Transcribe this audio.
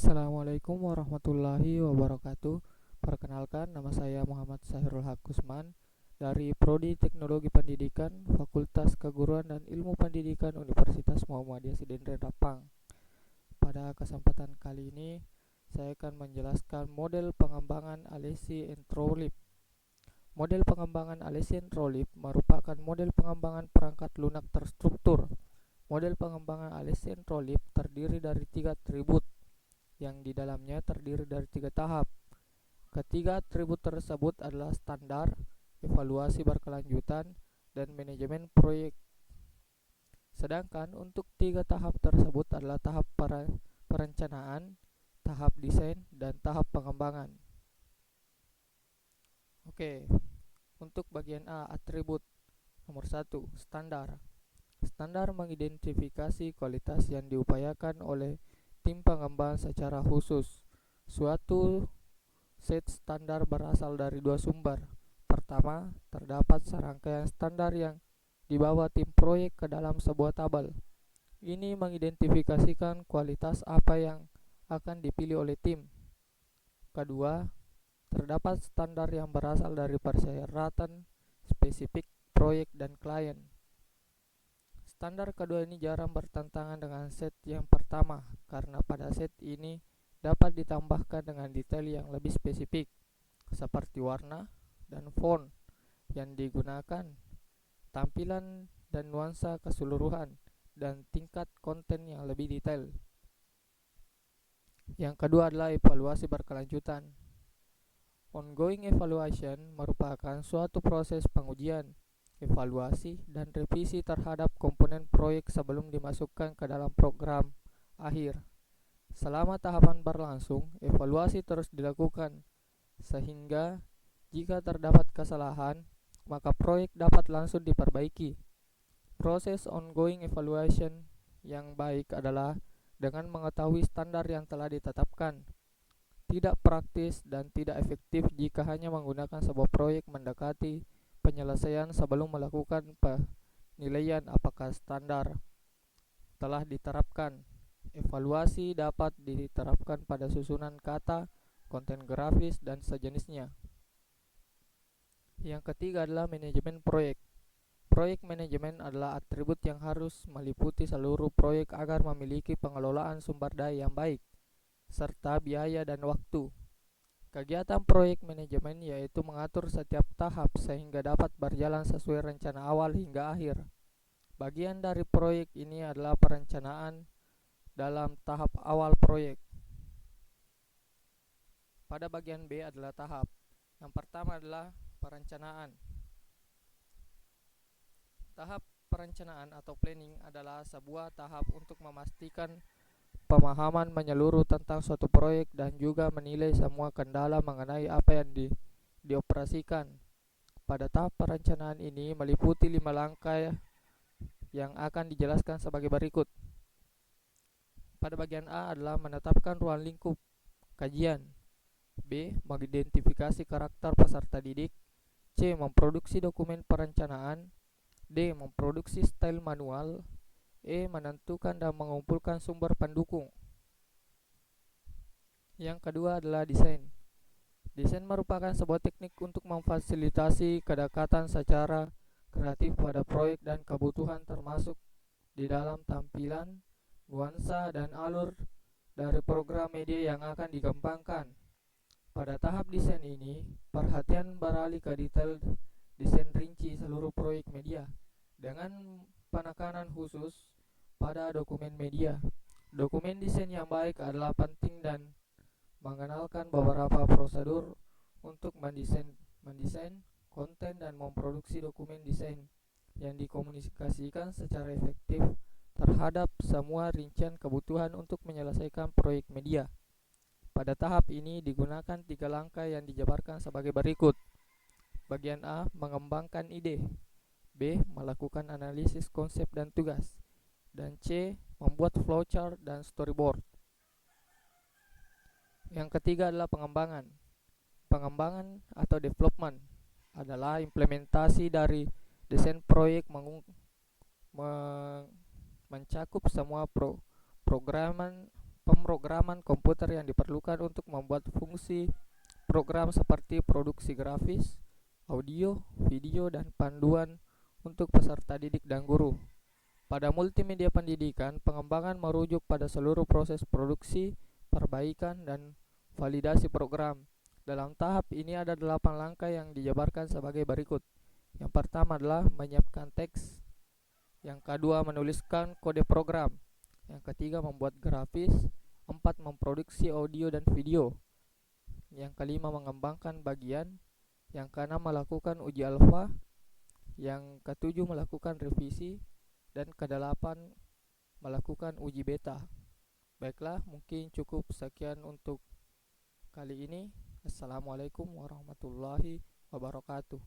Assalamualaikum warahmatullahi wabarakatuh. Perkenalkan, nama saya Muhammad Sahirul Hakusman dari Prodi Teknologi Pendidikan, Fakultas Keguruan dan Ilmu Pendidikan Universitas Muhammadiyah Sidenren Rapang. Pada kesempatan kali ini, saya akan menjelaskan model pengembangan Alesi Entrolib. Model pengembangan Alesi Entrolib merupakan model pengembangan perangkat lunak terstruktur. Model pengembangan Alesi Entrolib terdiri dari 3 atribut yang di dalamnya terdiri dari 3 tahap. Ketiga atribut tersebut adalah standar, evaluasi berkelanjutan, dan manajemen proyek. Sedangkan untuk 3 tahap tersebut adalah tahap perencanaan, tahap desain, dan tahap pengembangan. Oke, untuk bagian A, atribut. Nomor 1, standar. Standar mengidentifikasi kualitas yang diupayakan oleh tim pengembang secara khusus. Suatu set standar berasal dari 2 sumber. Pertama, terdapat serangkaian standar yang dibawa tim proyek ke dalam sebuah tabel. Ini mengidentifikasikan kualitas apa yang akan dipilih oleh tim. Kedua, terdapat standar yang berasal dari persyaratan spesifik proyek dan klien. Standar kedua ini jarang bertentangan dengan set yang pertama, karena pada set ini dapat ditambahkan dengan detail yang lebih spesifik, seperti warna dan font yang digunakan, tampilan dan nuansa keseluruhan, dan tingkat konten yang lebih detail. Yang kedua adalah evaluasi berkelanjutan. Ongoing evaluation merupakan suatu proses pengujian, evaluasi, dan revisi terhadap komponen proyek sebelum dimasukkan ke dalam program akhir. Selama tahapan berlangsung, evaluasi terus dilakukan, sehingga jika terdapat kesalahan, maka proyek dapat langsung diperbaiki. Proses ongoing evaluation yang baik adalah dengan mengetahui standar yang telah ditetapkan. Tidak praktis dan tidak efektif jika hanya menggunakan sebuah proyek mendekati penyelesaian sebelum melakukan penilaian apakah standar telah diterapkan. Evaluasi dapat diterapkan pada susunan kata, konten grafis, dan sejenisnya. Yang ketiga adalah manajemen proyek. Proyek manajemen adalah atribut yang harus meliputi seluruh proyek agar memiliki pengelolaan sumber daya yang baik, serta biaya dan waktu. Kegiatan proyek manajemen yaitu mengatur setiap tahap sehingga dapat berjalan sesuai rencana awal hingga akhir. Bagian dari proyek ini adalah perencanaan dalam tahap awal proyek. Pada bagian B adalah tahap. Yang pertama adalah perencanaan. Tahap perencanaan atau planning adalah sebuah tahap untuk memastikan pemahaman menyeluruh tentang suatu proyek dan juga menilai semua kendala mengenai apa yang dioperasikan. Pada tahap perencanaan ini meliputi 5 langkah yang akan dijelaskan sebagai berikut. Pada bagian A adalah menetapkan ruang lingkup kajian. B. Mengidentifikasi karakter peserta didik. C. Memproduksi dokumen perencanaan. D. Memproduksi style manual. E. Menentukan dan mengumpulkan sumber pendukung. Yang kedua adalah desain. Desain merupakan sebuah teknik untuk memfasilitasi kedekatan secara kreatif pada proyek dan kebutuhan, termasuk di dalam tampilan, nuansa, dan alur dari program media yang akan dikembangkan. Pada tahap desain ini, perhatian beralih ke detail desain rinci seluruh proyek media, dengan penekanan khusus pada dokumen media. Dokumen desain yang baik adalah penting dan mengenalkan beberapa prosedur untuk mendesain konten dan memproduksi dokumen desain yang dikomunikasikan secara efektif terhadap semua rincian kebutuhan untuk menyelesaikan proyek media. Pada tahap ini digunakan 3 langkah yang dijabarkan sebagai berikut. Bagian A, mengembangkan ide. B, melakukan analisis konsep dan tugas. Dan C, membuat flowchart dan storyboard. Yang ketiga adalah pengembangan. Pengembangan atau development adalah implementasi dari desain proyek mencakup semua programan pemrograman komputer yang diperlukan untuk membuat fungsi program seperti produksi grafis, audio, video, dan panduan untuk peserta didik dan guru. Pada multimedia pendidikan, pengembangan merujuk pada seluruh proses produksi, perbaikan, dan validasi program. Dalam tahap ini ada 8 langkah yang dijabarkan sebagai berikut. Yang pertama adalah menyiapkan teks. Yang kedua, menuliskan kode program. Yang ketiga, membuat grafis. 4, memproduksi audio dan video. Yang kelima, mengembangkan bagian. Yang keenam, melakukan uji alfa. Yang ketujuh, melakukan revisi. Dan kedelapan, melakukan uji beta. Baiklah, mungkin cukup sekian untuk kali ini. Assalamualaikum warahmatullahi wabarakatuh.